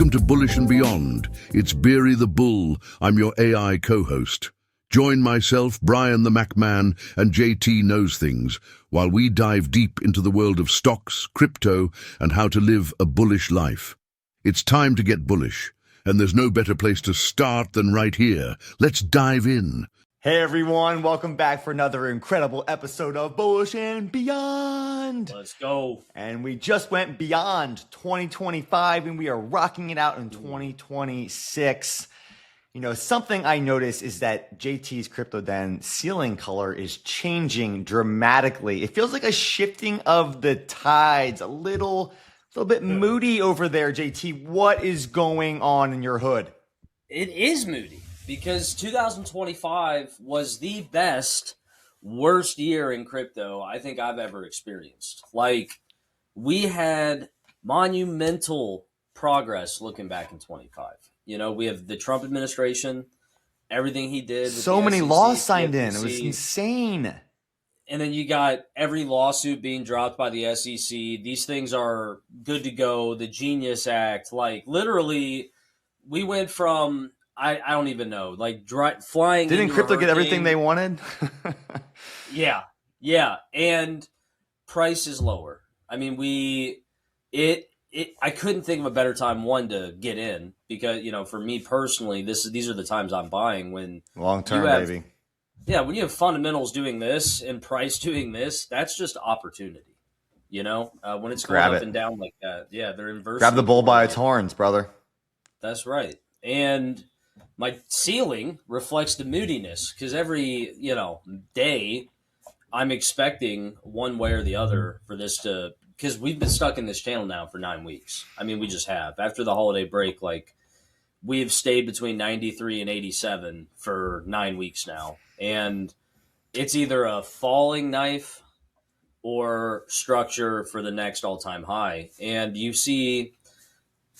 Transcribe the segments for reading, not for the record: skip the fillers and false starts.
Welcome to Bullish and Beyond. It's Beery the Bull. I'm your AI co-host. Join myself, Brian the MacMan, and JT Knows Things while we dive deep into the world of stocks, crypto, and how to live a bullish life. It's time to get bullish, and there's no better place to start than right here. Let's dive in. Hey everyone, welcome back for another incredible episode of Bullish and Beyond. Let's go. And we just went beyond 2025 and we are rocking it out in 2026. You know, something I noticed is that JT's Crypto Den ceiling color is changing dramatically. It feels like a shifting of the tides, a little bit moody over there, JT. What is going on in your hood? It is moody because 2025 was the worst year in crypto I think I've ever experienced. Like, we had monumental progress looking back in 25. You know, we have the Trump administration, everything he did. With so many laws signed in. It was insane. And then you got every lawsuit being dropped by the SEC. These things are good to go. The Genius Act, like literally, we went from I don't even know, like flying. Didn't crypto get everything they wanted? Yeah, and price is lower. I mean, I couldn't think of a better time to get in because, you know, for me personally, these are the times I'm buying when long term, baby. Yeah, when you have fundamentals doing this and price doing this, that's just opportunity. You know, when it's going up and down like that, yeah, they're inversely. Grab the bull by its horns, brother. That's right. And my ceiling reflects the moodiness because every, day I'm expecting one way or the other for this to, because we've been stuck in this channel now for 9 weeks. I mean, we just have. After the holiday break, like, we've stayed between 93 and 87 for 9 weeks now. And it's either a falling knife or structure for the next all-time high. And you see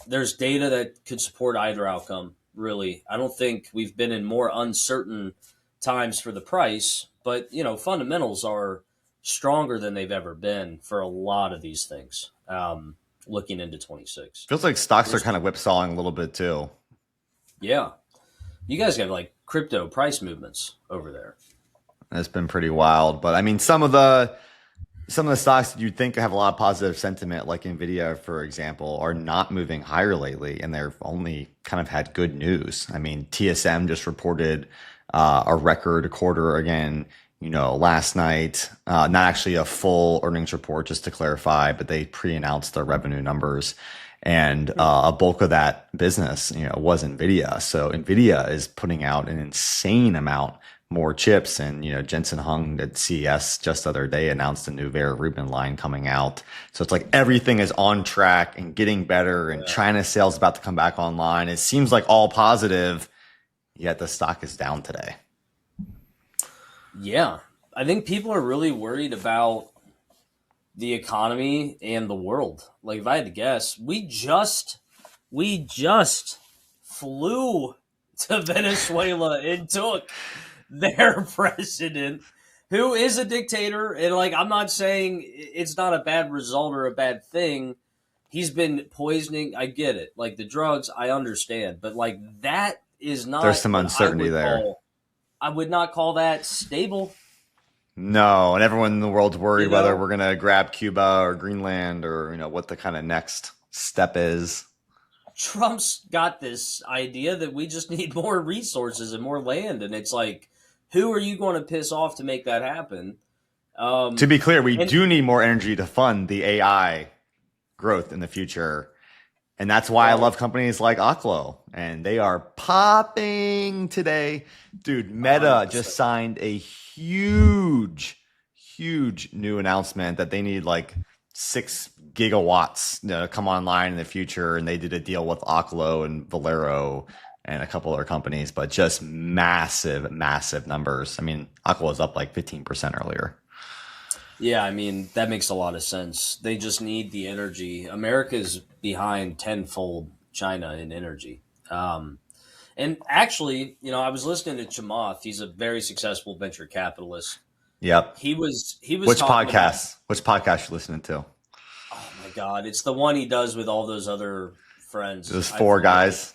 there's data that could support either outcome, really. I don't think we've been in more uncertain times for the price, but, fundamentals are stronger than they've ever been for a lot of these things looking into 26. Feels like stocks are kind of whipsawing a little bit too. Yeah. You guys have like crypto price movements over there. It's been pretty wild. But I mean, some of the stocks that you'd think have a lot of positive sentiment, like Nvidia, for example, are not moving higher lately, and they've only kind of had good news. I mean, TSM just reported a record quarter again, last night. Not actually a full earnings report, just to clarify, but they pre-announced their revenue numbers. And a bulk of that business, was Nvidia. So Nvidia is putting out an insane amount more chips. And, Jensen Huang at CES just the other day announced a new Vera Rubin line coming out. So it's like everything is on track and getting better, and China sales about to come back online. It seems like all positive, yet the stock is down today. Yeah. I think people are really worried about the economy and the world. Like, if I had to guess, we just flew to Venezuela and took their president, who is a dictator. And like, I'm not saying it's not a bad result or a bad thing. He's been poisoning. I get it. Like, the drugs, I understand. But like, that is not. There's some uncertainty there. I would not call that stable. No, and everyone in the world's worried whether we're going to grab Cuba or Greenland or, what the kind of next step is. Trump's got this idea that we just need more resources and more land. And it's like, who are you going to piss off to make that happen? To be clear, we do need more energy to fund the AI growth in the future. And that's why I love companies like Oklo, and they are popping today. Dude, Meta just signed a huge new announcement that they need like 6 gigawatts to come online in the future. And they did a deal with Oklo and Valero and a couple other companies, but just massive numbers. I mean, Oklo was up like 15% earlier. Yeah, I mean, that makes a lot of sense. They just need the energy. America's behind tenfold China in energy. And actually, I was listening to Chamath. He's a very successful venture capitalist. Yep. He was. Which podcast? Which podcast you listening to? Oh my God, it's the one he does with all those other friends. Those I four feel like guys,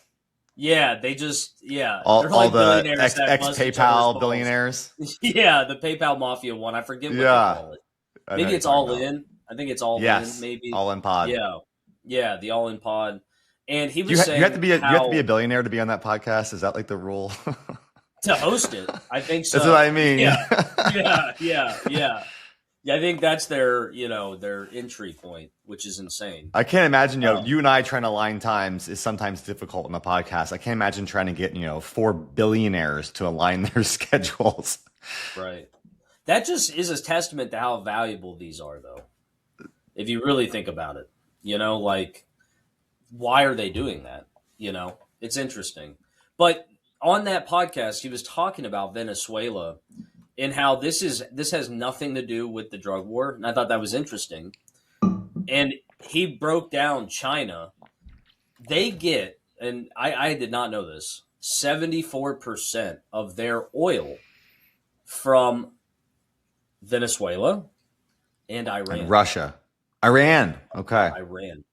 they just they're all like the billionaires that ex bust each other's PayPal balls. billionaires. Yeah, the PayPal Mafia one. I forget what they Yeah, call it. I know what Maybe you're it's talking All about. In. I think it's All In. Yes, Maybe. all in pod. Yeah, yeah, the All In pod. And he Do you, was you have to saying be you have to be how a billionaire to be on that podcast? Is that like the rule? to host it. I think That's what I so. mean. Yeah, yeah. Yeah, I think that's their their entry point, which is insane. I can't imagine, Um, you and I trying to align times is sometimes difficult in the podcast. I can't imagine trying to get, four billionaires to align their schedules. right. That just is a testament to how valuable these are, though. If you really think about it, like why are they doing that? It's interesting. But on that podcast, he was talking about Venezuela and how this has nothing to do with the drug war, and I thought that was interesting. And he broke down China. They get, and I did not know this, 74% of their oil from Venezuela and Iran. And Russia. Iran. Okay. Iran.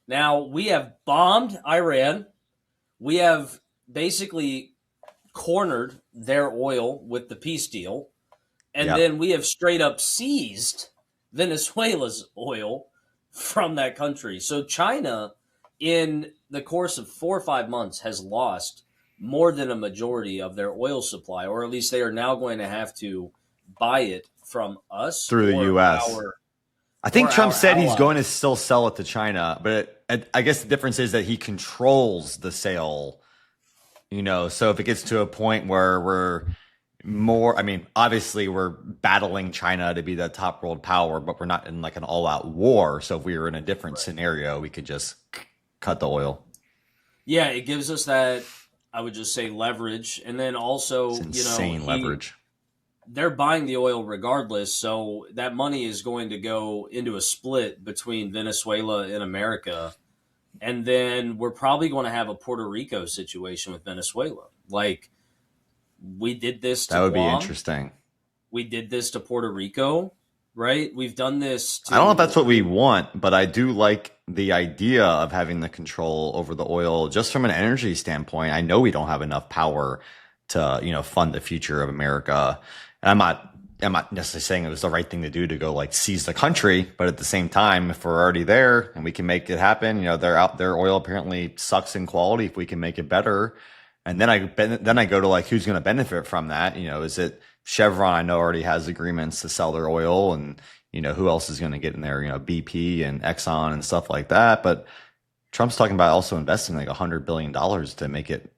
Now, we have bombed Iran. We have basically cornered their oil with the peace deal. And Yep. then we have straight up seized Venezuela's oil from that country. So China, in the course of 4 or 5 months, has lost more than a majority of their oil supply, or at least they are now going to have to buy it from us Through the or U.S. I think or Trump our said he's allies. going to still sell it to China, but I guess the difference is that he controls the sale, so if it gets to a point where we're more, obviously we're battling China to be the top world power, but we're not in like an all out war. So if we were in a different scenario, we could just cut the oil. Yeah, it gives us that, I would just say, leverage. And then also, It's insane leverage. They're buying the oil regardless, so that money is going to go into a split between Venezuela and America. And then we're probably going to have a Puerto Rico situation with Venezuela. Like, we did this to That would be Guam. interesting. We did this to Puerto Rico, right? We've done this to... I don't know if that's what we want, but I do like the idea of having the control over the oil just from an energy standpoint. I know we don't have enough power to, fund the future of America. And I'm not necessarily saying it was the right thing to do to go like seize the country, but at the same time, if we're already there and we can make it happen, their oil apparently sucks in quality. If we can make it better, and then I go to like who's going to benefit from that? Is it Chevron? I know already has agreements to sell their oil, and who else is going to get in there? BP and Exxon and stuff like that. But Trump's talking about also investing like $100 billion to make it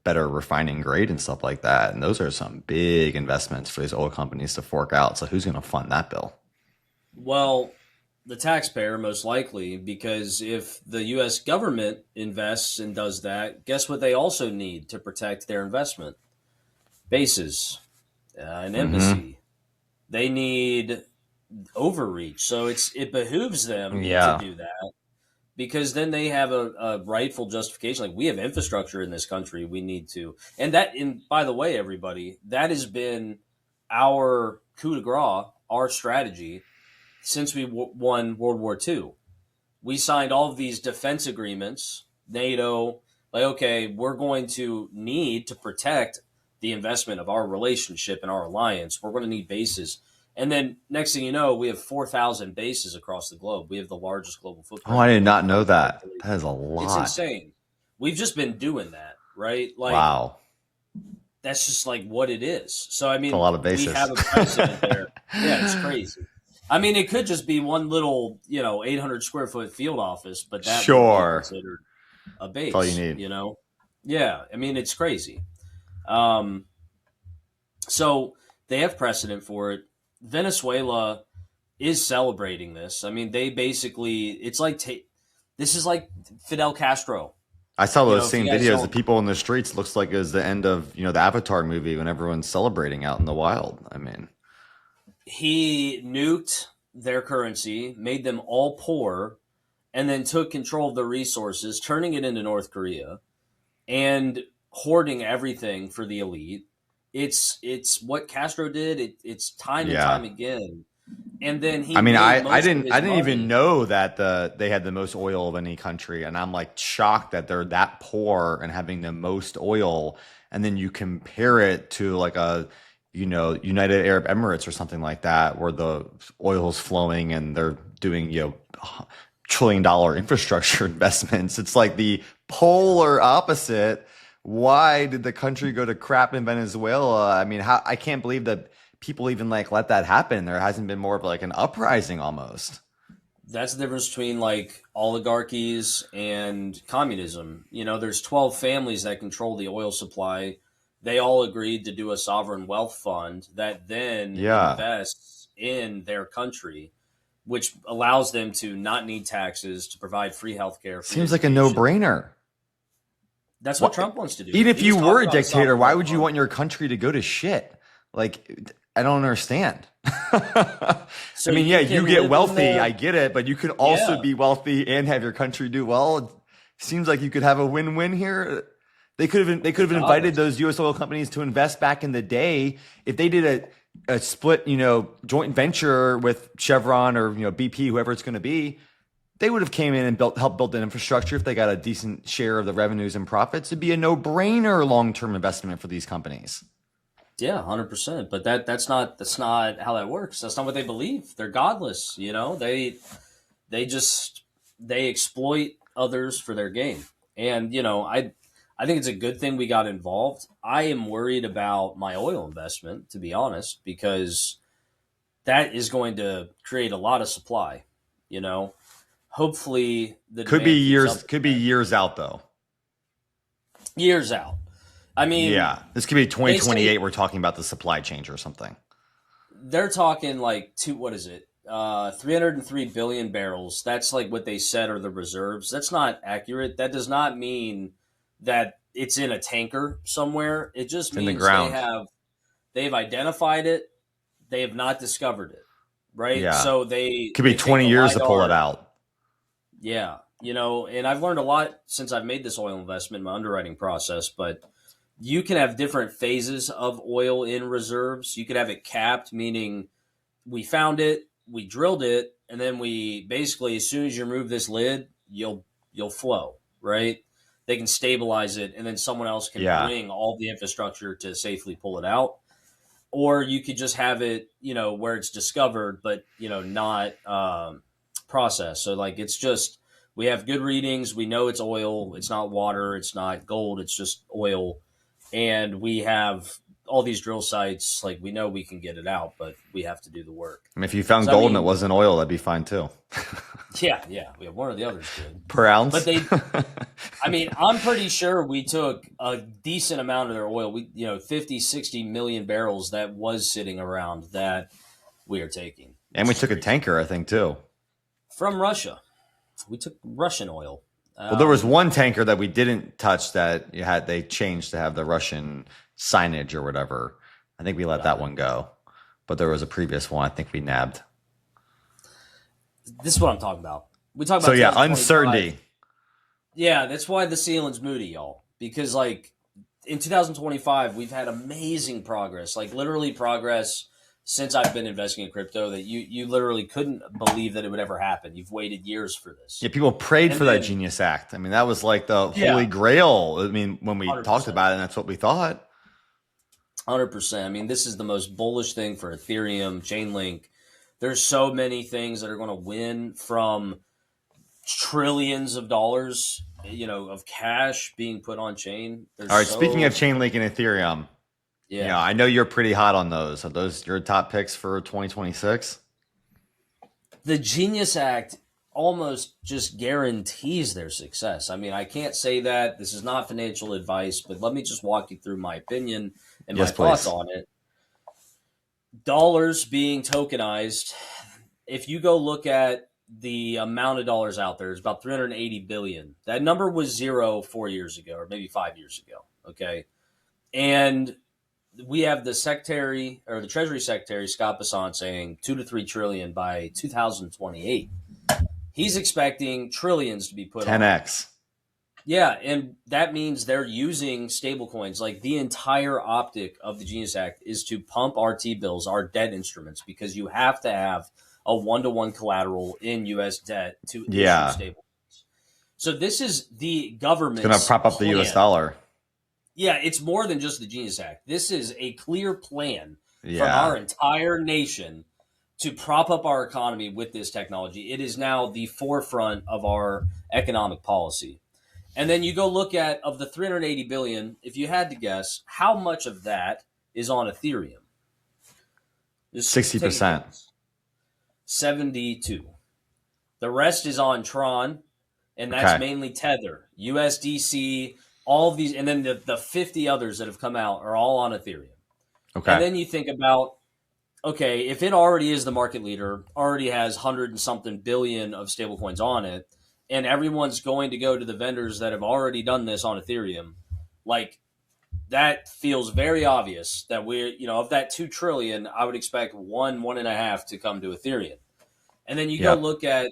better refining grade and stuff like that. And those are some big investments for these oil companies to fork out. So who's going to fund that bill? Well, the taxpayer, most likely, because if the U.S. government invests and does that, guess what they also need to protect their investment? Bases, an embassy. They need overreach. So it behooves them to do that. Because then they have a rightful justification. Like, we have infrastructure in this country. We need to. And by the way, everybody, that has been our coup de grace, our strategy, since we won World War II. We signed all of these defense agreements, NATO, like, okay, we're going to need to protect the investment of our relationship and our alliance. We're going to need bases. And then next thing you know, we have 4,000 bases across the globe. We have the largest global footprint. Oh, I did not know that. That is a lot. It's insane. We've just been doing that, right? Like, wow. That's just like what it is. So, I mean, That's a lot of bases. We have a precedent there. Yeah, it's crazy. I mean, it could just be one little, 800 square foot field office, but that would be considered a base. That's all you need. Yeah, I mean, it's crazy. So they have precedent for it. Venezuela is celebrating this. I mean, they basically, it's like, this is like Fidel Castro. I saw those same videos. The people in the streets looks like it was the end of, the Avatar movie when everyone's celebrating out in the wild. I mean, he nuked their currency, made them all poor, and then took control of the resources, turning it into North Korea and hoarding everything for the elite. It's what Castro did. It's time and time again. and then he I mean, made most I of didn't his I didn't money. even know that they had the most oil of any country, and I'm like shocked that they're that poor and having the most oil, and then you compare it to like a United Arab Emirates or something like that, where the oil is flowing and they're doing $1 trillion infrastructure investments. It's like the polar opposite. Why did the country go to crap in Venezuela? I mean, I can't believe that people even like let that happen. There hasn't been more of like an uprising almost. That's the difference between like oligarchies and communism. There's 12 families that control the oil supply. They all agreed to do a sovereign wealth fund that then Yeah. invests in their country, which allows them to not need taxes, to provide free healthcare, free Seems like a education. no-brainer. That's what What, Trump wants to do. even if He was you were talking a about a dictator, sovereign why wealth would you fund. want your country to go to shit? Like, I don't understand. I So mean, you yeah, you can get live in wealthy, I the get it, but you could also yeah. be wealthy and have your country do well. It seems like you could have a win-win here. They could have invited Regardless. those U.S. oil companies to invest back in the day. If they did a split, joint venture with Chevron or BP, whoever it's going to be, they would have came in and helped build the infrastructure. If they got a decent share of the revenues and profits, it'd be a no-brainer long-term investment for these companies. Yeah, 100%. But that's not how that works. That's not what they believe. They're godless. They just they exploit others for their gain. And I think it's a good thing we got involved. I am worried about my oil investment, to be honest, because that is going to create a lot of supply. You know, hopefully the Could be demand keeps up years. with Could be that. years out though. Years out. I mean, Yeah, this could be they say 2028. We're talking about the supply change or something. they're talking like what is it? 303 billion barrels. That's like what they said are the reserves. That's not accurate. That does not mean that it's in a tanker somewhere. It just It's in the means ground. they've identified it. They have not discovered it. Right? Yeah, So they could be they take 20 the years to pull it lidar. out. Yeah, and I've learned a lot since I've made this oil investment in my underwriting process, but you can have different phases of oil in reserves. You could have it capped, meaning we found it, we drilled it, and then we basically, as soon as you remove this lid, you'll flow, right? They can stabilize it, and then someone else can Yeah, bring all the infrastructure to safely pull it out. Or you could just have it, where it's discovered, but not processed. So like it's just we have good readings. We know it's oil. It's not water. It's not gold. It's just oil, and we have all these drill sites. Like we know we can get it out, but we have to do the work. I mean, if you found So I gold and it mean, wasn't oil, that'd be fine too. yeah, we have one or the other's good. Per But ounce. I mean, I'm pretty sure we took a decent amount of their oil. 50, 60 million barrels that was sitting around that we are taking. And we took a tanker, I think, too. From Russia. We took Russian oil. Well, there was one tanker that we didn't touch that they changed to have the Russian signage or whatever. I think we let that one go. But there was a previous one I think we nabbed. This is what I'm talking about. We talk about So yeah, 2025. uncertainty. Yeah, that's why the ceiling's moody, y'all. Because like in 2025, we've had amazing progress, like literally progress since I've been investing in crypto that you literally couldn't believe that it would ever happen. You've waited years for this. Yeah, people prayed And for that then- Genius Act. I mean, that was like the Yeah. holy grail. I mean, when we 100%. talked about it, that's what we thought. 100%. I mean, this is the most bullish thing for Ethereum, Chainlink. There's so many things that are going to win from trillions of dollars, of cash being put on chain. All right, speaking of Chainlink and Ethereum, yeah, I know you're pretty hot on those. Are those your top picks for 2026? the Genius Act almost just guarantees their success. I mean, I can't say that. This is not financial advice, but let me just walk you through my opinion and Yes, my thoughts please. on it. Dollars being tokenized, if you go look at the amount of dollars out there, it's about 380 billion. That number was zero 4 years ago, or maybe 5 years ago. Okay. And we have the Treasury Secretary, Scott Bessent, saying 2 to 3 trillion by 2028. He's expecting trillions to be put on. 10x. Yeah, and that means they're using stablecoins. Like the entire optic of the Genius Act is to pump our T-bills, our debt instruments, because you have to have a 1-to-1 collateral in U.S. debt to Yeah. issue stable. So this is the government's It's going to prop up the plan. U.S. dollar. Yeah, it's more than just the Genius Act. This is a clear plan from Yeah. our entire nation to prop up our economy with this technology. It is now the forefront of our economic policy. And then you go look at, of the 380 billion, if you had to guess, how much of that is on Ethereum? Just 60%. 72. The rest is on Tron, and that's mainly Tether, USDC, all of these, and then the 50 others that have come out are all on Ethereum. Okay. And then you think about, okay, if it already is the market leader, already has 100 and something billion of stablecoins on it, and everyone's going to go to the vendors that have already done this on Ethereum, like that feels very obvious that we're, of that 2 trillion, I would expect 1.5 to come to Ethereum. And then you go look at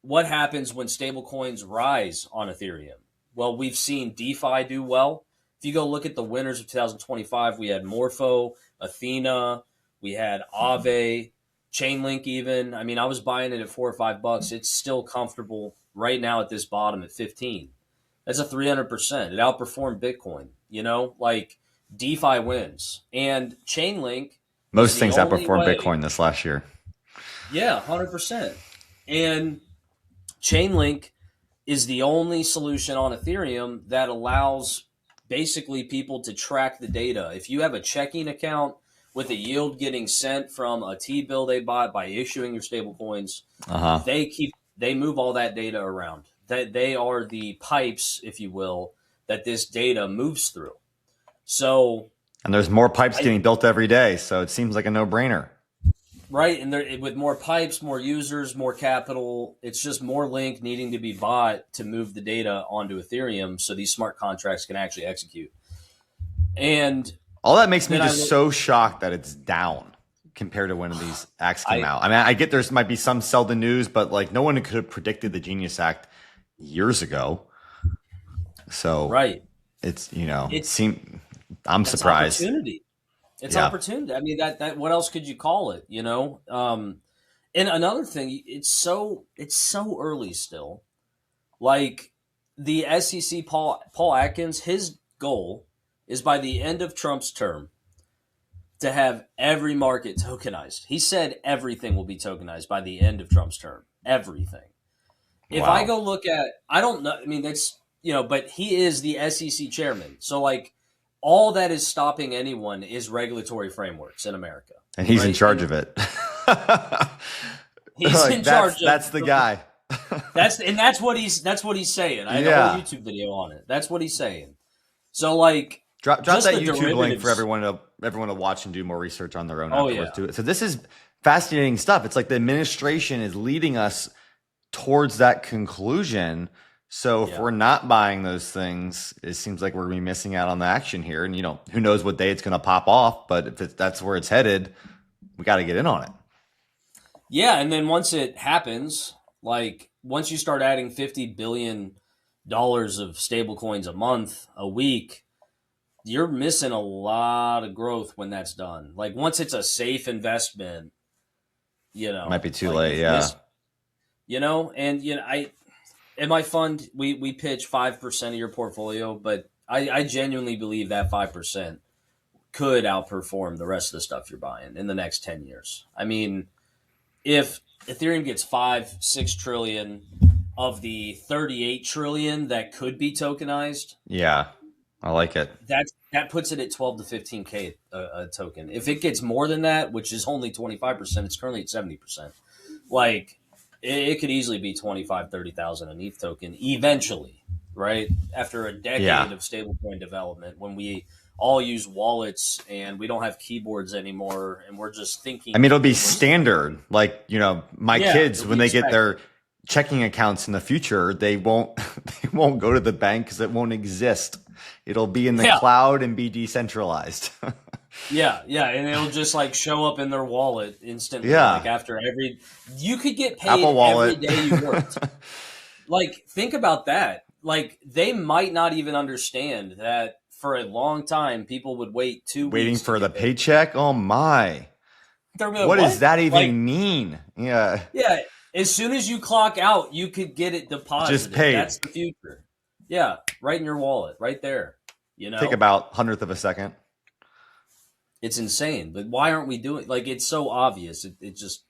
what happens when stablecoins rise on Ethereum. Well, we've seen DeFi do well. If you go look at the winners of 2025, we had Morpho, Athena, we had Aave, Chainlink even. I mean, I was buying it at $4 or $5. It's still comfortable right now at this bottom at 15. That's a 300%. It outperformed Bitcoin. Like DeFi wins. And Chainlink. Most things outperformed Bitcoin this last year. Yeah, 100%. And Chainlink is the only solution on Ethereum that allows basically people to track the data. If you have a checking account with a yield getting sent from a T-bill they bought by issuing your stable coins, they move all that data around. That they are the pipes, if you will, that this data moves through. So, and there's more pipes getting built every day, so it seems like a no-brainer. Right, and with more pipes, more users, more capital, it's just more link needing to be bought to move the data onto Ethereum so these smart contracts can actually execute. And all that makes me just so shocked that it's down compared to when these acts came out. I mean, I get there might be some sell the news, but like no one could have predicted the Genius Act years ago. So it's I'm surprised. Opportunity. It's opportunity. I mean, that what else could you call it? And another thing, it's so early still. Like the SEC, Paul Atkins, his goal is by the end of Trump's term to have every market tokenized. He said everything will be tokenized by the end of Trump's term. Everything. If I go look at, I don't know. I mean, that's but he is the SEC chairman, so like. All that is stopping anyone is regulatory frameworks in America. And he's in charge of it. He's in charge of that's the guy. That's what he's saying. I had a whole YouTube video on it. That's what he's saying. So like drop that YouTube link for everyone to watch and do more research on their own afterwards. Do it. So this is fascinating stuff. It's like the administration is leading us towards that conclusion. So if we're not buying those things, it seems like we're going to be missing out on the action here. And, who knows what day it's going to pop off. But if that's where it's headed, we got to get in on it. Yeah. And then once it happens, like once you start adding $50 billion of stable coins a month, a week, you're missing a lot of growth when that's done. Like once it's a safe investment, might be too late. Yeah. In my fund, we pitch 5% of your portfolio, but I genuinely believe that 5% could outperform the rest of the stuff you're buying in the next 10 years. I mean, if Ethereum gets 5-6 trillion of the 38 trillion that could be tokenized. Yeah, I like it. That puts it at 12 to 15K a token. If it gets more than that, which is only 25%, it's currently at 70%. Like, it could easily be 25,000, 30,000 an ETH token eventually, right? After a decade of stablecoin development, when we all use wallets and we don't have keyboards anymore, and we're just thinking. I mean, it'll be standard. Like, my kids, when they get their checking accounts in the future, they won't go to the bank because it won't exist. It'll be in the cloud and be decentralized. Yeah, and it'll just like show up in their wallet instantly. Yeah. Like after you could get paid every day you worked. Like, think about that. Like, they might not even understand that for a long time, people would wait 2 weeks. Waiting for the paycheck? Oh my. They're like, What does that even Like, mean? Yeah. yeah, as soon as you clock out, you could get it deposited. Just paid. That's the future. Yeah, right in your wallet, right there. You know, Take about 100th of a second. it's insane. But why aren't we doing like it's so obvious? It just.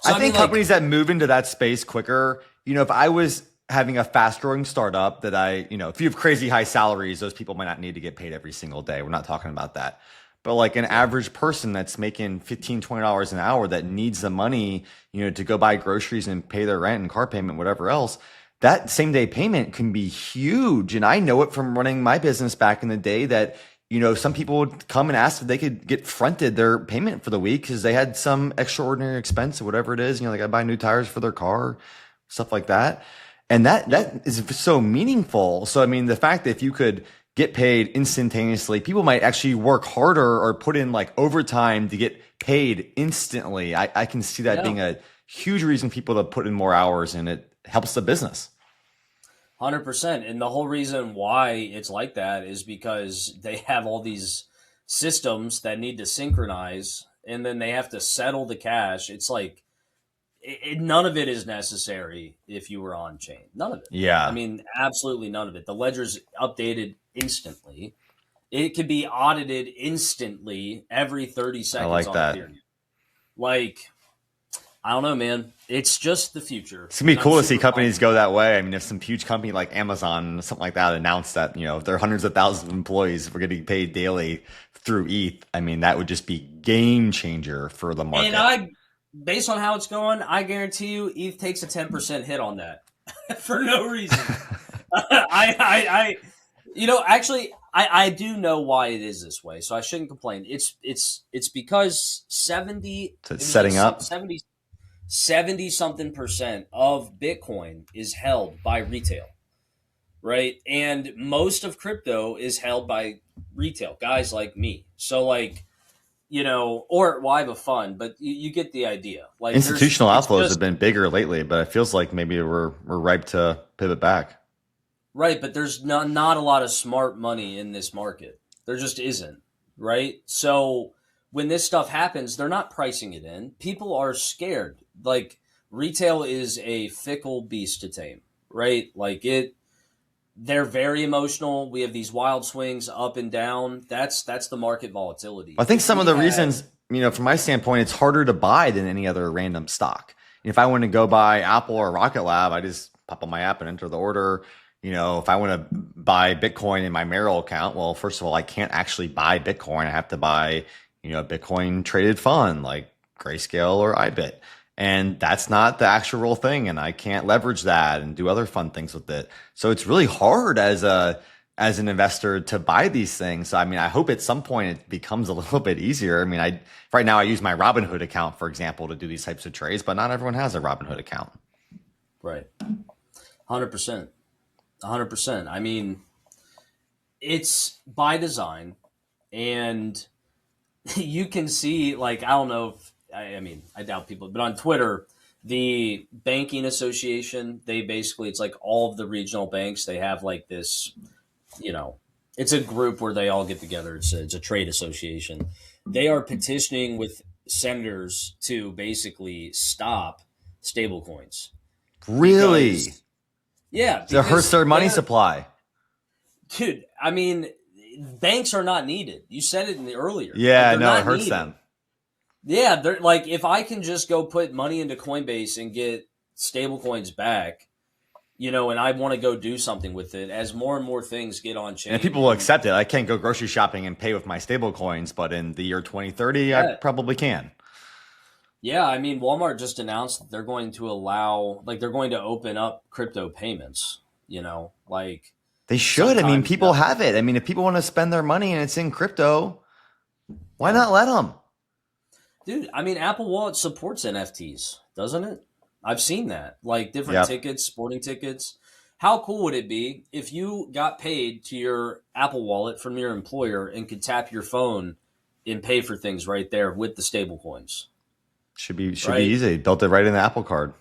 So, I think companies that move into that space quicker, if I was having a fast growing startup that if you have crazy high salaries, those people might not need to get paid every single day. We're not talking about that. But like an average person that's making $15, $20 an hour that needs the money, to go buy groceries and pay their rent and car payment, whatever else, that same day payment can be huge. And I know it from running my business back in the day that, some people would come and ask if they could get fronted their payment for the week because they had some extraordinary expense or whatever it is. They got to buy new tires for their car, stuff like that. And that is so meaningful. So, I mean, the fact that if you could get paid instantaneously, people might actually work harder or put in like overtime to get paid instantly. I can see that being a huge reason people to put in more hours, and it helps the business. 100%. And the whole reason why it's like that is because they have all these systems that need to synchronize, and then they have to settle the cash. It's like none of it is necessary if you were on chain. None of it. Yeah. I mean, absolutely none of it. The ledger's updated instantly. It could be audited instantly every 30 seconds. I like that. Ethereum. Like, I don't know, man. It's just the future. It's going to be cool to see companies go that way. I mean, if some huge company like Amazon, something like that, announced that, their hundreds of thousands of employees were getting paid daily through ETH, I mean, that would just be game changer for the market. And based on how it's going, I guarantee you ETH takes a 10% hit on that for no reason. I do know why it is this way, so I shouldn't complain. It's because 70 something percent of Bitcoin is held by retail, right? And most of crypto is held by retail guys like me. So like, or I have a fund, but you get the idea. Like institutional outflows have been bigger lately, but it feels like maybe we're ripe to pivot back. Right, but there's not a lot of smart money in this market. There just isn't, right? So when this stuff happens, they're not pricing it in. People are scared. Like retail is a fickle beast to tame, right? Like they're very emotional. We have these wild swings up and down. That's the market volatility. I think some of the reasons, from my standpoint, it's harder to buy than any other random stock. If I want to go buy Apple or Rocket Lab, I just pop on my app and enter the order. If I want to buy Bitcoin in my Merrill account, well, first of all, I can't actually buy Bitcoin. I have to buy, a Bitcoin traded fund like Grayscale or iBit. And that's not the actual real thing. And I can't leverage that and do other fun things with it. So it's really hard as an investor to buy these things. So, I mean, I hope at some point it becomes a little bit easier. I mean, right now I use my Robinhood account, for example, to do these types of trades, but not everyone has a Robinhood account. Right. 100%. 100%. I mean, it's by design, and you can see, like, I don't know if, I doubt people, but on Twitter, the banking association, it's like all of the regional banks, they have like this, it's a group where they all get together. It's a trade association. They are petitioning with senators to basically stop stablecoins. Really? Yeah. It hurts their money supply. Dude, I mean, banks are not needed. You said it earlier. Yeah, no, it hurts them. Yeah, they're like, if I can just go put money into Coinbase and get stable coins back, and I want to go do something with it, as more and more things get on chain. And people will accept it. I can't go grocery shopping and pay with my stable coins, but in the year 2030, I probably can. Yeah, I mean, Walmart just announced that they're going to they're going to open up crypto payments, like. They should. I mean, people have it. I mean, if people want to spend their money and it's in crypto, why not let them? Dude, I mean, Apple Wallet supports NFTs, doesn't it? I've seen that. Like different tickets, sporting tickets. How cool would it be if you got paid to your Apple Wallet from your employer and could tap your phone and pay for things right there with the stable coins? Should be easy. Built it right in the Apple Card.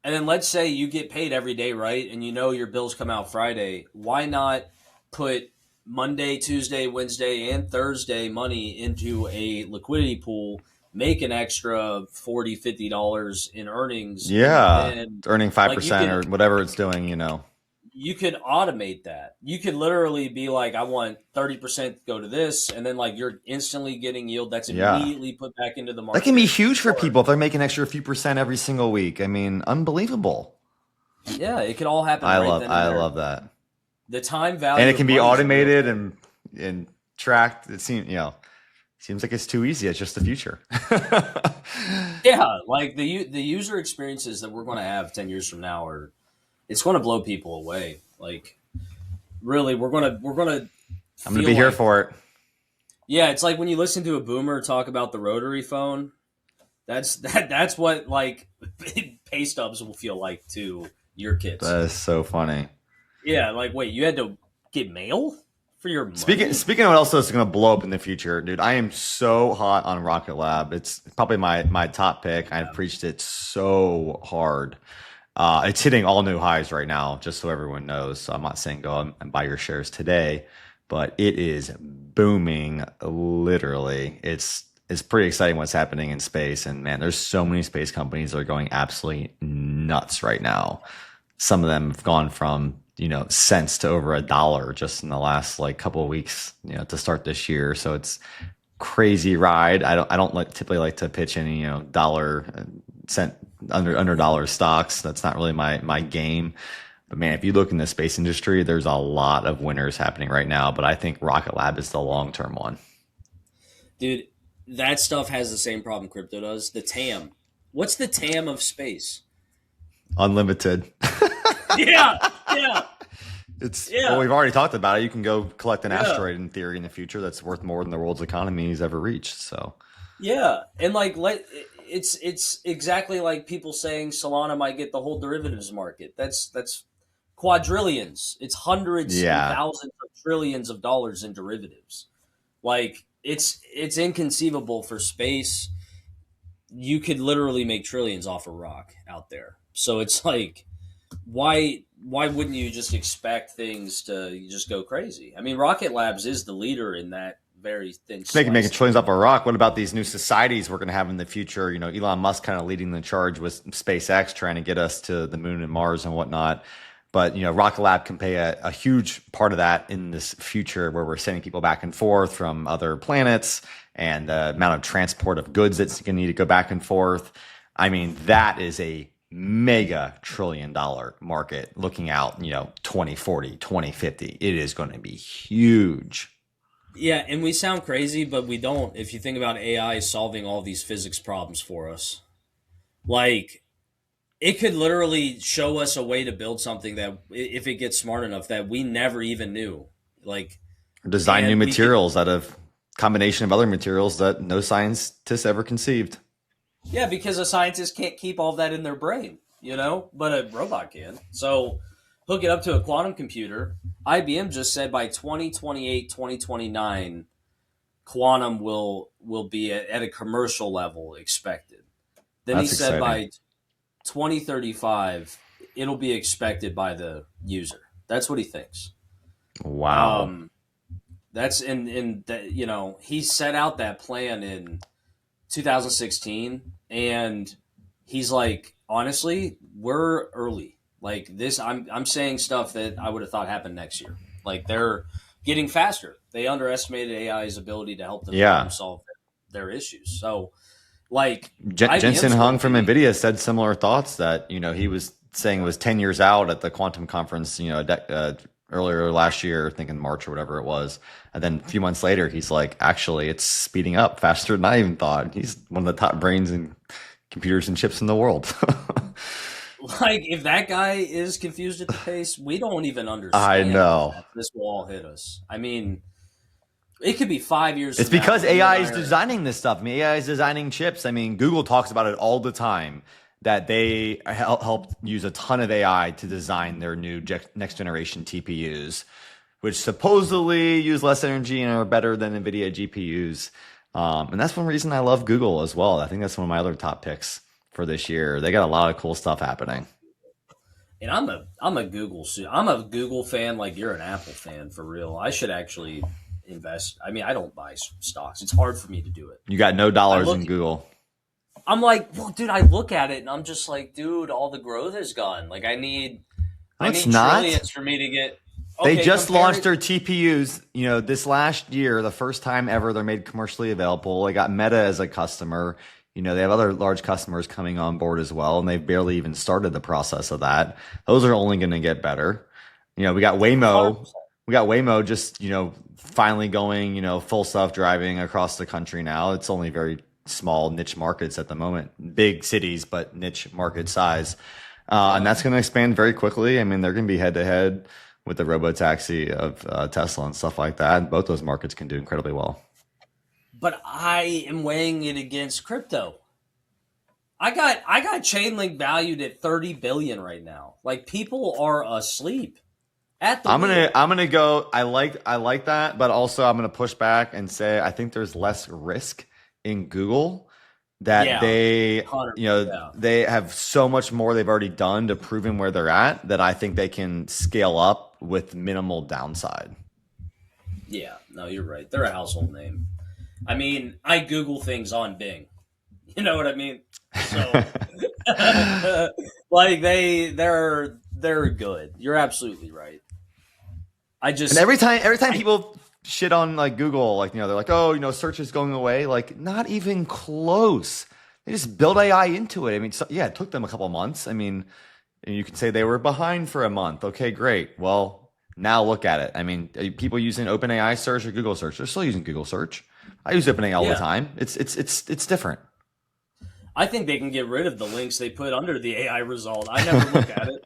And then let's say you get paid every day, right? And your bills come out Friday. Why not put Monday, Tuesday, Wednesday, and Thursday money into a liquidity pool, make an extra $40-$50 in earnings. Yeah, and earning like 5% or whatever it's doing, you know. you could automate that. You could literally be like, I want 30% to go to this, and then like you're instantly getting yield that's Yeah. immediately put back into the That market. can be huge for people if they're making an extra few percent every single week. I mean, unbelievable. Yeah, it could all happen. I right then and there. love that. The time value, And it can of be money is automated and tracked. It seems, seems like it's too easy. It's just the future. yeah, like the user experiences that we're going to have 10 years from now it's going to blow people away. Like, really, we're going to I'm going to be here for it. Yeah, it's like when you listen to a boomer talk about the rotary phone. That's what like pay stubs will feel like to your kids. That is so funny. Yeah, like wait, you had to get mail for your money? Speaking of what else is going to blow up in the future, dude, I am so hot on Rocket Lab. It's probably my top pick. I've preached it so hard. It's hitting all new highs right now, just so everyone knows. So I'm not saying go and buy your shares today, but it is booming. Literally, it's pretty exciting what's happening in space. And man, there's so many space companies that are going absolutely nuts right now. Some of them have gone from cents to over $1 just in the last like couple of weeks, to start this year. So it's crazy ride. I don't typically like to pitch any dollar cent under dollar stocks. That's not really my game. But man, if you look in the space industry, there's a lot of winners happening right now. But I think Rocket Lab is the long term one. Dude, that stuff has the same problem crypto does. The TAM. What's the TAM of space? Unlimited. Yeah. Well, we've already talked about it. You can go collect an asteroid in theory in the future that's worth more than the world's economy has ever reached. So yeah, and like it's exactly like people saying Solana might get the whole derivatives market. That's quadrillions. It's hundreds and thousands of trillions of dollars in derivatives. Like it's inconceivable for space. You could literally make trillions off a rock out there. So it's like, why wouldn't you just expect things to just go crazy? I mean, Rocket Labs is the leader in that very thin. Making trillions off a rock. What about these new societies we're going to have in the future? Elon Musk kind of leading the charge with SpaceX, trying to get us to the moon and Mars and whatnot. But Rocket Lab can play a huge part of that in this future, where we're sending people back and forth from other planets, and the amount of transport of goods that's going to need to go back and forth. I mean, that is a mega $1 trillion market looking out, 2040, 2050. It is going to be huge. Yeah, and we sound crazy, but we don't. If you think about AI solving all these physics problems for us, like it could literally show us a way to build something that, if it gets smart enough, that we never even knew. Like, or design new materials out of combination of other materials that no scientist ever conceived. Yeah, because a scientist can't keep all that in their brain, but a robot can. So hook it up to a quantum computer. IBM just said by 2028, 2029, quantum will be at a commercial level expected. Then That's he said exciting. by 2035, it'll be expected by the user. That's what he thinks. Wow. That's he set out that plan in 2016, and he's like, honestly, we're early. Like this, I'm saying stuff that I would have thought happened next year. Like they're getting faster. They underestimated AI's ability to help them solve their issues. So, like Jensen Hung from NVIDIA said similar thoughts, that he was saying it was 10 years out at the quantum conference, earlier last year, I think in March or whatever it was. And then a few months later, he's like, actually, it's speeding up faster than I even thought. He's one of the top brains in computers and chips in the world. Like, if that guy is confused at the pace, we don't even understand. I know. This will all hit us. I mean, it could be 5 years. It's because AI is designing this stuff. I mean, AI is designing chips. I mean, Google talks about it all the time, that they helped use a ton of AI to design their new next generation TPUs, which supposedly use less energy and are better than NVIDIA GPUs. And that's one reason I love Google as well. I think that's one of my other top picks for this year. They got a lot of cool stuff happening. And I'm a Google fan like you're an Apple fan for real. I should actually invest. I mean, I don't buy stocks. It's hard for me to do it. You got no dollars in Google. I'm like, well, dude, I look at it and I'm just like, dude, all the growth is gone. Like I need trillions for me to get. Okay, they just launched their TPUs, this last year, the first time ever they're made commercially available. They got Meta as a customer. They have other large customers coming on board as well, and they've barely even started the process of that. Those are only going to get better. We got Waymo. 100%. We got Waymo just, finally going, full self-driving across the country now. It's only very small niche markets at the moment, big cities, but niche market size. And that's going to expand very quickly. I mean, they're going to be head to head with the robotaxi of Tesla and stuff like that. And both those markets can do incredibly well. But I am weighing it against crypto. I got Chainlink valued at 30 billion right now. Like people are asleep at the wheel. I'm gonna go. I like that, but also I'm gonna push back and say I think there's less risk in Google that they have so much more they've already done to proven where they're at that I think they can scale up with minimal downside. Yeah, no, you're right. They're a household name. I mean, I Google things on Bing. You know what I mean? So, like they're good. You're absolutely right. And every time people shit on like Google, like they're like, oh, search is going away. Like, not even close. They just build AI into it. I mean, it took them a couple months. I mean, you can say they were behind for a month. Okay, great. Well, now look at it. I mean, are people using OpenAI search or Google search? They're still using Google search. I use OpenAI all the time. It's different. I think they can get rid of the links they put under the AI result. I never look at it.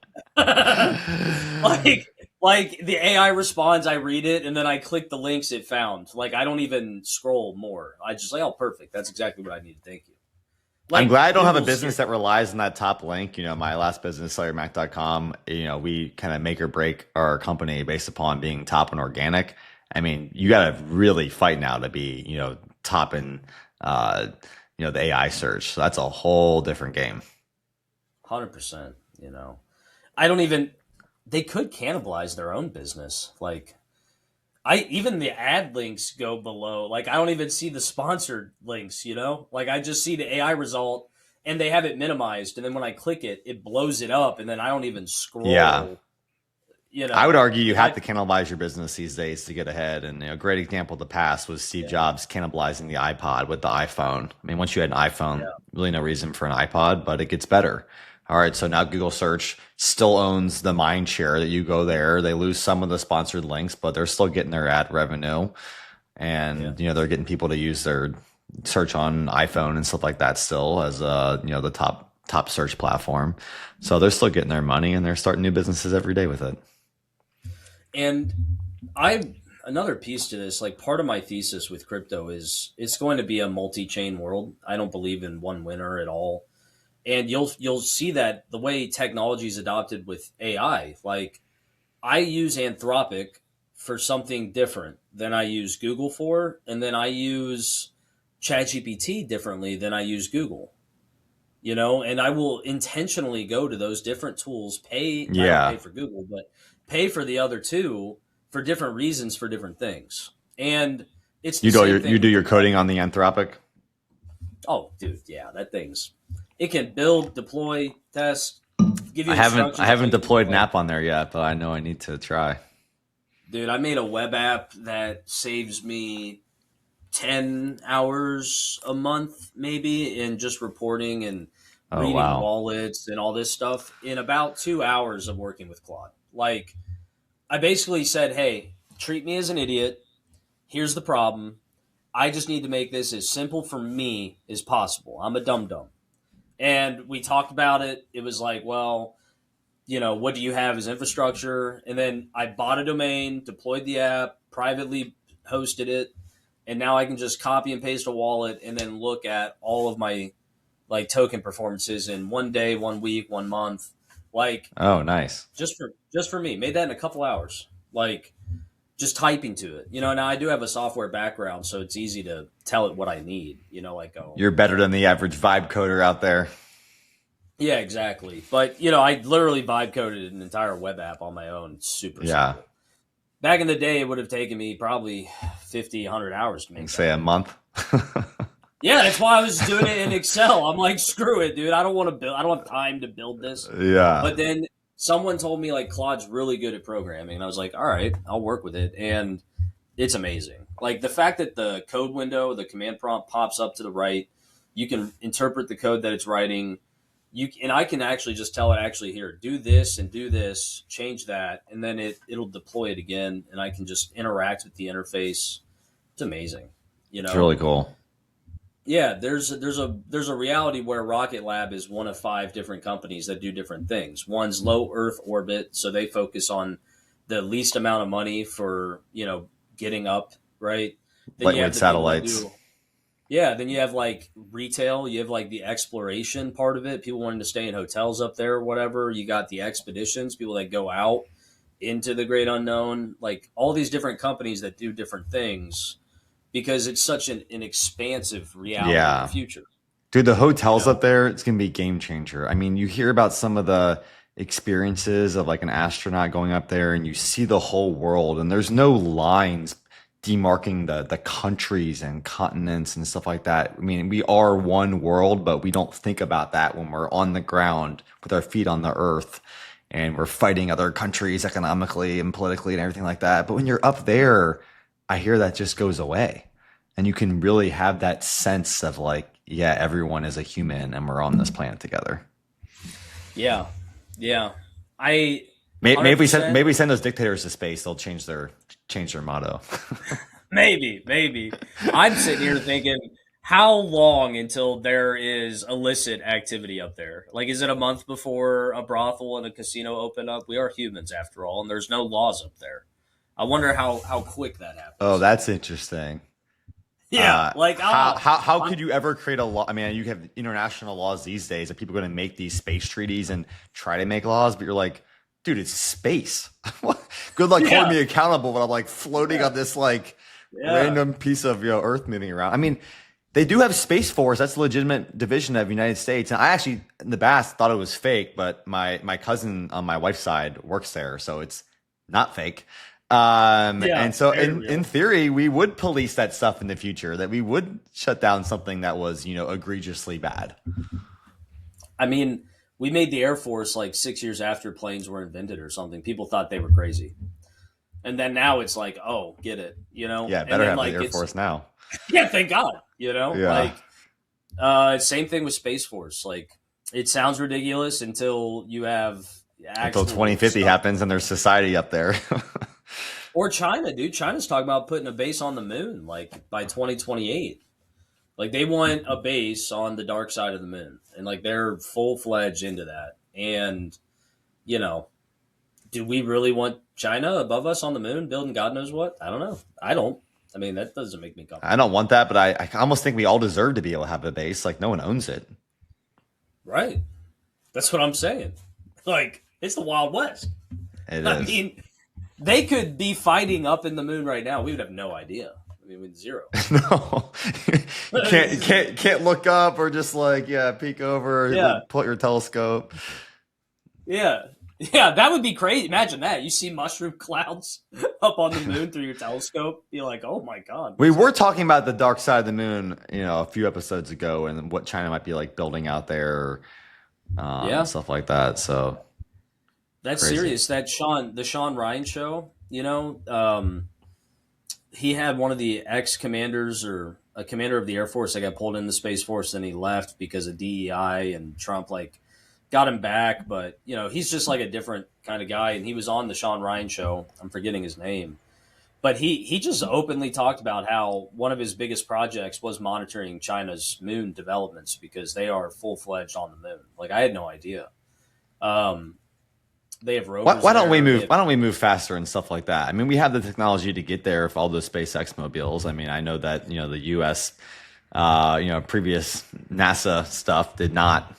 like the AI responds, I read it, and then I click the links it found. Like I don't even scroll more. I just like, oh, perfect. That's exactly what I need. Thank you. Like, I'm glad I don't have a business that relies on that top link. My last business, SellerMac.com, we kind of make or break our company based upon being top and organic. I mean, you got to really fight now to be, top in, the AI search. So that's a whole different game. 100%. They could cannibalize their own business. Like even the ad links go below. Like I don't even see the sponsored links, like I just see the AI result and they have it minimized. And then when I click it, it blows it up. And then I don't even scroll. Yeah. I would argue you have to cannibalize your business these days to get ahead. And a great example of the past was Steve Jobs cannibalizing the iPod with the iPhone. I mean, once you had an iPhone, really no reason for an iPod, but it gets better. All right, so now Google search still owns the mind share that you go there. They lose some of the sponsored links, but they're still getting their ad revenue. And, they're getting people to use their search on iPhone and stuff like that still as, the top search platform. So they're still getting their money and they're starting new businesses every day with it. And another piece to this, like part of my thesis with crypto is it's going to be a multi-chain world. I don't believe in one winner at all. And you'll see that the way technology is adopted with AI, like I use Anthropic for something different than I use Google for. And then I use ChatGPT differently than I use Google, and I will intentionally go to those different tools, I don't pay for Google, but pay for the other two for different reasons for different things. And it's the same thing. You do your coding on the Anthropic? Oh, dude, yeah, it can build, deploy, test, give you I haven't deployed an app on there yet, but I know I need to try. Dude, I made a web app that saves me 10 hours a month maybe in just reporting and reading wallets and all this stuff in about 2 hours of working with Claude. Like, I basically said, hey, treat me as an idiot. Here's the problem. I just need to make this as simple for me as possible. I'm a dum-dum. And we talked about it. It was like, well, what do you have as infrastructure? And then I bought a domain, deployed the app, privately hosted it. And now I can just copy and paste a wallet and then look at all of my like token performances in 1 day, 1 week, 1 month. Like, oh, nice. Just for me. Made that in a couple hours. Like, just typing to it. Now I do have a software background, so it's easy to tell it what I need. You're better than the average vibe coder out there. Yeah, exactly. But, I literally vibe coded an entire web app on my own. It's super simple. Back in the day, it would have taken me probably 50, 100 hours to make Say that. a month. Yeah, that's why I was doing it in Excel. I'm like, screw it, dude. I don't want to build. I don't have time to build this. Yeah. But then someone told me like Claude's really good at programming, and I was like, all right, I'll work with it, and it's amazing. Like the fact that the code window, the command prompt pops up to the right, you can interpret the code that it's writing. And I can actually just tell it actually here, do this and do this, change that, and then it'll deploy it again, and I can just interact with the interface. It's amazing. It's really cool. Yeah, there's a reality where Rocket Lab is one of 5 different companies that do different things. One's low Earth orbit, so they focus on the least amount of money for getting up, right? Then Lightweight satellites. Then you have like retail, you have like the exploration part of it, people wanting to stay in hotels up there or whatever. You got the expeditions, people that go out into the great unknown, like all these different companies that do different things because it's such an expansive reality in the future. Dude, the hotels up there, it's going to be a game changer. I mean, you hear about some of the experiences of like an astronaut going up there and you see the whole world and there's no lines demarking the countries and continents and stuff like that. I mean, we are one world, but we don't think about that when we're on the ground with our feet on the earth and we're fighting other countries economically and politically and everything like that. But when you're up there, I hear that just goes away and you can really have that sense of like, yeah, everyone is a human and we're on this planet together. Yeah. Maybe we send those dictators to space, they'll change their motto. Maybe. I'm sitting here thinking, how long until there is illicit activity up there? Like, is it a month before a brothel and a casino open up? We are humans after all, and there's no laws up there. I wonder how quick that happens. Oh, that's interesting. Yeah, how could you ever create a law? I mean, you have international laws these days that people are going to make these space treaties and try to make laws, but you're like, dude, it's space. Good luck holding me accountable when I'm like floating on this random piece of Earth moving around. I mean, they do have Space Force. That's a legitimate division of the United States. And I actually, in the past, thought it was fake, but my cousin on my wife's side works there, so it's not fake. And so in theory, we would police that stuff in the future, that we would shut down something that was, egregiously bad. I mean, we made the Air Force like 6 years after planes were invented or something. People thought they were crazy. And then now it's like, oh, get it, Yeah, better have the Air Force now. Yeah, thank God, Yeah. Same thing with Space Force. Like, it sounds ridiculous until you have until 2050 happens and there's society up there. Or China, dude. China's talking about putting a base on the moon, like by 2028. Like they want a base on the dark side of the moon, and like they're full-fledged into that. And do we really want China above us on the moon building God knows what? I don't know. I don't. I mean, that doesn't make me comfortable. I don't want that, but I almost think we all deserve to be able to have a base. Like no one owns it. Right. That's what I'm saying. Like it's the Wild West. It is. I mean, they could be fighting up in the moon right now. We would have no idea. I mean, with zero. No, you can't look up or just peek over, pull out your telescope. Yeah, that would be crazy. Imagine that. You see mushroom clouds up on the moon through your telescope. You're like, oh my God. We were talking about the dark side of the moon, a few episodes ago, and what China might be like building out there, and stuff like that. So that's crazy. Serious. The Sean Ryan show. He had one of the ex-commanders or a commander of the Air Force that got pulled in the Space Force and he left because of DEI and Trump got him back. But, he's just like a different kind of guy. And he was on the Sean Ryan show. I'm forgetting his name. But he just openly talked about how one of his biggest projects was monitoring China's moon developments because they are full-fledged on the moon. Like, I had no idea. They have rovers. Why don't we move? Why don't we move faster and stuff like that? I mean, we have the technology to get there for all those SpaceX mobiles. I mean, I know that the U.S. Previous NASA stuff did not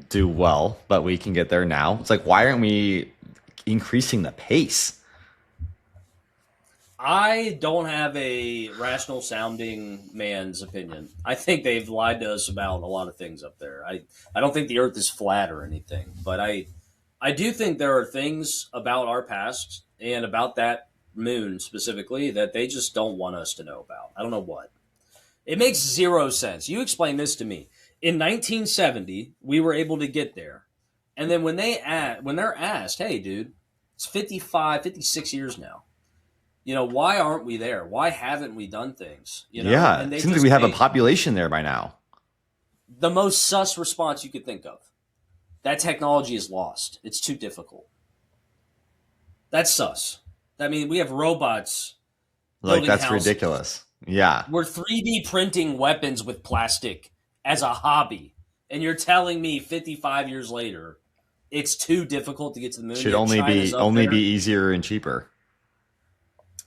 do well, but we can get there now. It's like, why aren't we increasing the pace? I don't have a rational sounding man's opinion. I think they've lied to us about a lot of things up there. I don't think the Earth is flat or anything, but I do think there are things about our past and about that moon specifically that they just don't want us to know about. I don't know what. It makes zero sense. You explain this to me. In 1970, we were able to get there. And then when they're asked, hey, dude, it's 55, 56 years now. Why aren't we there? Why haven't we done things? Yeah, and it seems like we have a population there by now. The most sus response you could think of. That technology is lost. It's too difficult. That's sus. I mean, we have robots. Like, that's houses. ridiculous. Yeah. We're 3D printing weapons with plastic as a hobby. And you're telling me 55 years later, it's too difficult to get to the moon? Should only be easier and cheaper.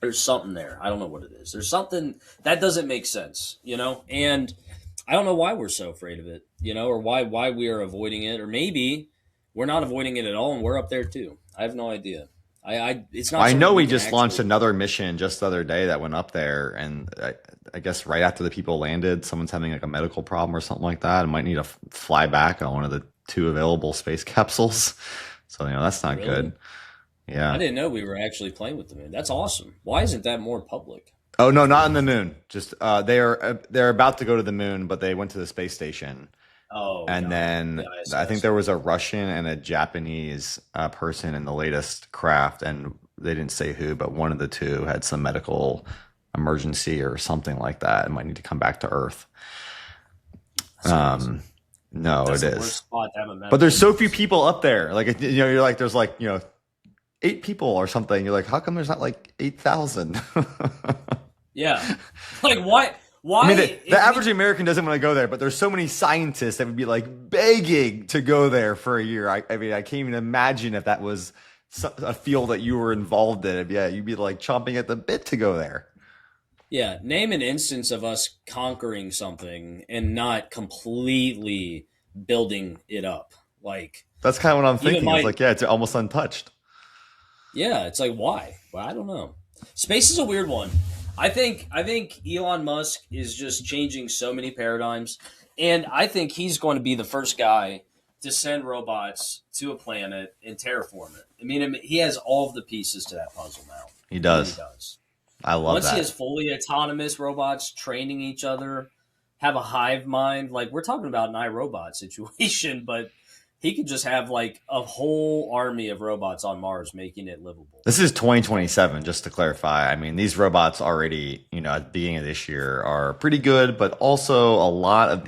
There's something there. I don't know what it is. There's something that doesn't make sense, and I don't know why we're so afraid of it, or why we are avoiding it, or maybe we're not avoiding it at all and we're up there too. I have no idea. It's not. I know we just launched another mission just the other day that went up there, and I guess right after the people landed, someone's having like a medical problem or something like that and might need to fly back on one of the 2 available space capsules. So that's not good. Yeah, I didn't know we were actually playing with the moon. That's awesome. Why isn't that more public? Oh no, not on the moon. Just they're about to go to the moon, but they went to the space station. Oh, and then I think there was a Russian and a Japanese person in the latest craft, and they didn't say who, but one of the two had some medical emergency or something like that and might need to come back to Earth. No, that's it the is. worst spot to have a medical But there's so few people up there. Like, you're like, there's like, 8 people or something. You're like, how come there's not like 8,000? Yeah. Like, why? I mean, the average American doesn't want to go there, but there's so many scientists that would be like begging to go there for a year. I mean, I can't even imagine if that was a field that you were involved in. Yeah, you'd be like chomping at the bit to go there. Yeah, name an instance of us conquering something and not completely building it up. Like, that's kind of what I'm thinking. It's like, yeah, it's almost untouched. Yeah, it's like, why? Well, I don't know. Space is a weird one. I think Elon Musk is just changing so many paradigms, and I think he's going to be the first guy to send robots to a planet and terraform it. I mean, he has all of the pieces to that puzzle now. He does. I love Once that. He has fully autonomous robots training each other, have a hive mind. Like, we're talking about an iRobot situation, but he could just have like a whole army of robots on Mars, making it livable. This is 2027, just to clarify. I mean, these robots already, at the beginning of this year are pretty good, but also a lot of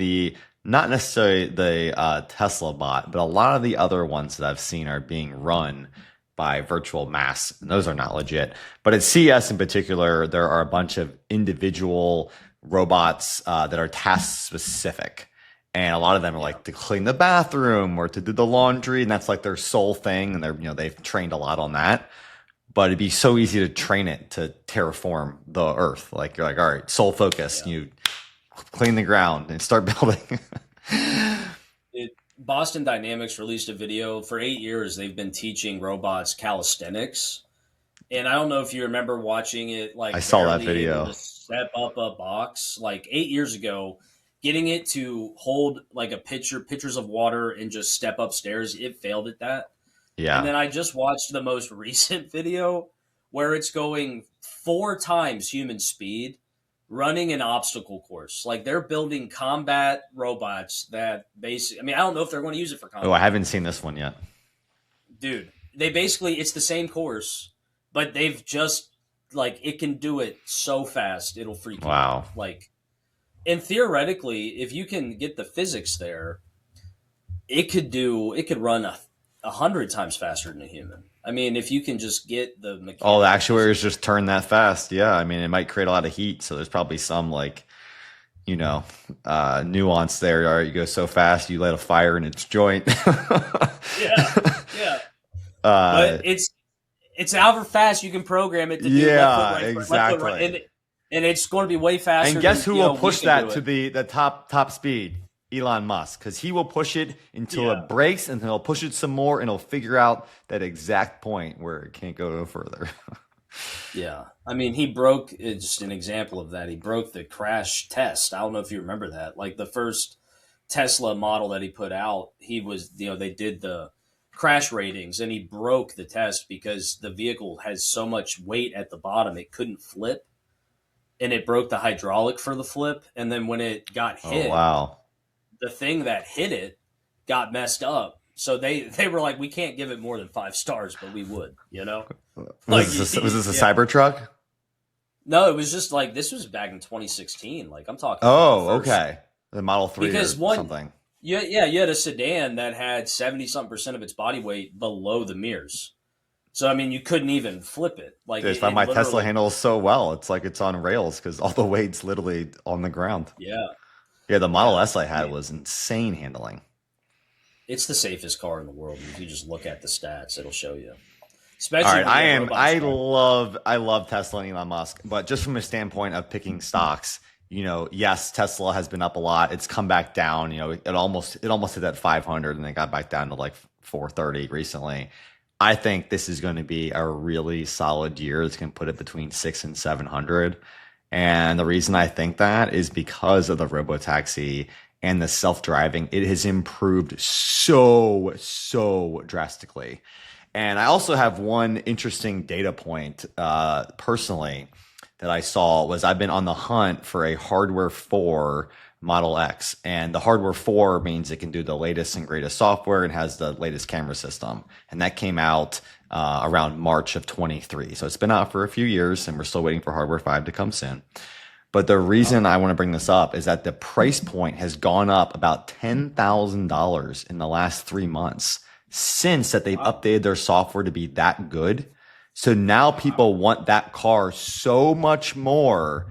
not necessarily the Tesla bot, but a lot of the other ones that I've seen are being run by virtual mass. And those are not legit. But at CES in particular, there are a bunch of individual robots that are task specific. And a lot of them are like to clean the bathroom or to do the laundry, and that's like their sole thing. And they've trained a lot on that. But it'd be so easy to train it to terraform the Earth. Like, you're like, all right, sole focus. Yeah. You clean the ground and start building. Boston Dynamics released a video. For 8 years, they've been teaching robots calisthenics. And I don't know if you remember watching it. Like, I saw that video. To step up a box like 8 years ago. Getting it to hold like pitchers of water and just step upstairs, it failed at that. Yeah. And then I just watched the most recent video where it's going 4 times human speed, running an obstacle course. Like, they're building combat robots that basically, I mean, I don't know if they're going to use it for combat. Oh, I haven't seen this one yet. Dude, it's the same course, but they've just, like, it can do it so fast, it'll freak you out. Like, and theoretically, if you can get the physics there, it could run 100 times faster than a human. I mean, if you can just get the mechanics. All the actuators just turn that fast. Yeah. I mean, it might create a lot of heat. So there's probably some nuance there. All right, you go so fast, you light a fire in its joint. Yeah. But it's however fast you can program it to do left foot, right exactly. Foot, right. And it's going to be way faster. And guess who will push that to the top speed? Elon Musk, because he will push it until it breaks, and he'll push it some more, and he'll figure out that exact point where it can't go no further. Yeah. I mean, it's just an example of that. He broke the crash test. I don't know if you remember that. Like, the first Tesla model that he put out, he was, they did the crash ratings, and he broke the test because the vehicle has so much weight at the bottom it couldn't flip, and it broke the hydraulic for the flip. And then when it got hit, Oh, wow. the thing that hit it got messed up. So they were like, we can't give it more than 5 stars, but we would, Was this a Cybertruck? No, it was just like, this was back in 2016. Like, I'm talking. Oh, okay. The Model 3 because or something. You had a sedan that had 70-something% of its body weight below the mirrors. So, I mean, you couldn't even flip it. Like, Dude, my Tesla handles so well. It's like it's on rails because all the weight's literally on the ground. Yeah. Yeah, the Model S I had was insane handling. It's the safest car in the world. If you just look at the stats, it'll show you. Especially all right, I love Tesla and Elon Musk, but just from a standpoint of picking stocks, yes, Tesla has been up a lot. It's come back down. It almost hit that 500 and then got back down to like 430 recently. I think this is going to be a really solid year. It's going to put it between 600 and 700. And the reason I think that is because of the robotaxi and the self-driving. It has improved so drastically. And I also have one interesting data point personally that I saw was I've been on the hunt for a hardware 4 Model X. And the hardware 4 means it can do the latest and greatest software and has the latest camera system. And that came out around March of 23. So it's been out for a few years and we're still waiting for hardware 5 to come soon. But the reason I want to bring this up is that the price point has gone up about $10,000 in the last 3 months since that they've updated their software to be that good. So now people want that car so much more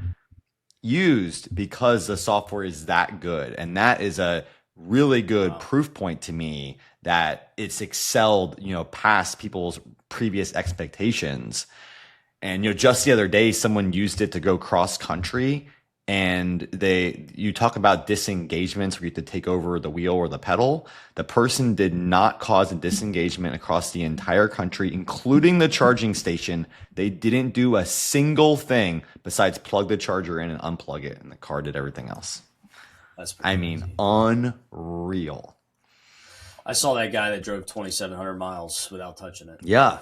used because the software is that good. And that is a really good proof point to me that it's excelled, past people's previous expectations. And, just the other day, someone used it to go cross country and you talk about disengagements where you have to take over the wheel or the pedal. The person did not cause a disengagement across the entire country, including the charging station. They didn't do a single thing besides plug the charger in and unplug it. And the car did everything else. That's crazy. Unreal. I saw that guy that drove 2,700 miles without touching it. Yeah.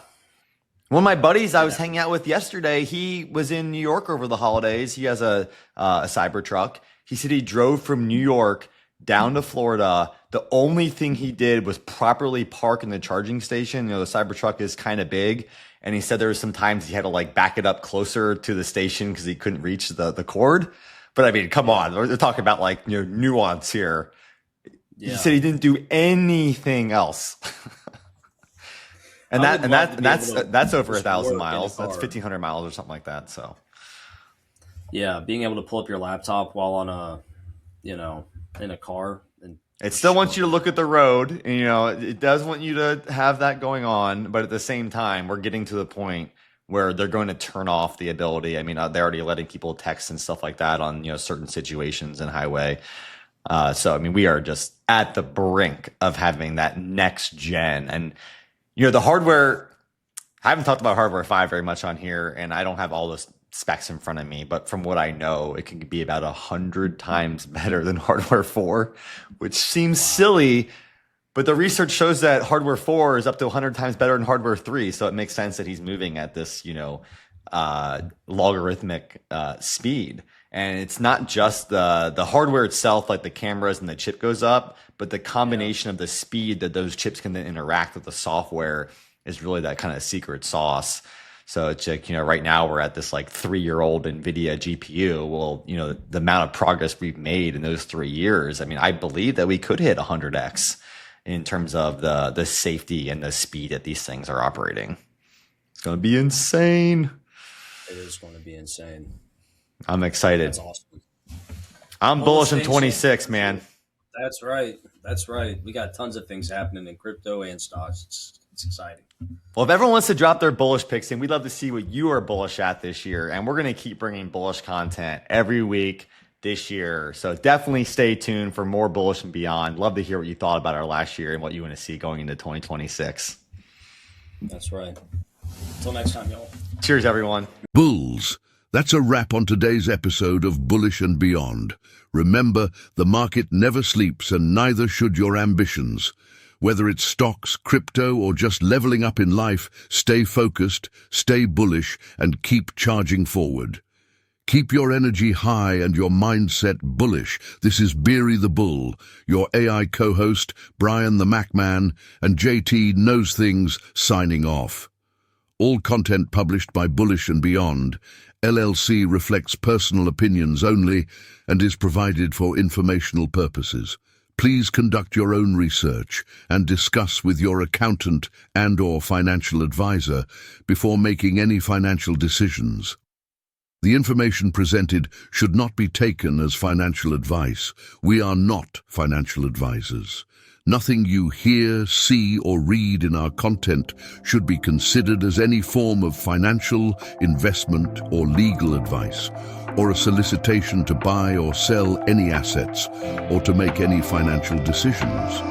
One of my buddies I was hanging out with yesterday, he was in New York over the holidays. He has a Cybertruck. He said he drove from New York down to Florida. The only thing he did was properly park in the charging station. The Cybertruck is kind of big. And he said there were some times he had to back it up closer to the station because he couldn't reach the cord. But I mean, come on, we're talking about nuance here. Yeah. He said he didn't do anything else. And that's over 1,000 miles. That's 1,500 miles or something like that. So, yeah, being able to pull up your laptop while on in a car, and it still wants you to look at the road. And, it does want you to have that going on, but at the same time, we're getting to the point where they're going to turn off the ability. I mean, they're already letting people text and stuff like that on certain situations in highway. So, I mean, we are just at the brink of having that next gen. And the hardware, I haven't talked about hardware 5 very much on here, and I don't have all the specs in front of me, but from what I know, it can be about 100 times better than hardware 4, which seems silly, but the research shows that hardware 4 is up to 100 times better than hardware 3, so it makes sense that he's moving at this, logarithmic speed. And it's not just the hardware itself, like the cameras and the chip goes up, but the combination of the speed that those chips can then interact with the software is really that kind of secret sauce. So it's like, right now we're at this 3-year-old NVIDIA GPU. Well, the amount of progress we've made in those 3 years, I mean, I believe that we could hit 100x in terms of the safety and the speed that these things are operating. It's going to be insane. It is going to be insane. I'm excited. That's awesome. I'm bullish in 26, man. That's right. We got tons of things happening in crypto and stocks. It's exciting. Well, if everyone wants to drop their bullish picks in, we'd love to see what you are bullish at this year. And we're going to keep bringing bullish content every week this year. So definitely stay tuned for more Bullish and Beyond. Love to hear what you thought about our last year and what you want to see going into 2026. That's right. Until next time, y'all. Cheers, everyone. Bulls. That's a wrap on today's episode of Bullish and Beyond. Remember, the market never sleeps and neither should your ambitions. Whether it's stocks, crypto, or just leveling up in life, stay focused, stay bullish, and keep charging forward. Keep your energy high and your mindset bullish. This is Beery the Bull, your AI co-host, Brian the Mac Man, and JT Knows Things signing off. All content published by Bullish and Beyond, LLC reflects personal opinions only and is provided for informational purposes. Please conduct your own research and discuss with your accountant and/or financial advisor before making any financial decisions. The information presented should not be taken as financial advice. We are not financial advisors. Nothing you hear, see, or read in our content should be considered as any form of financial, investment, or legal advice, or a solicitation to buy or sell any assets, or to make any financial decisions.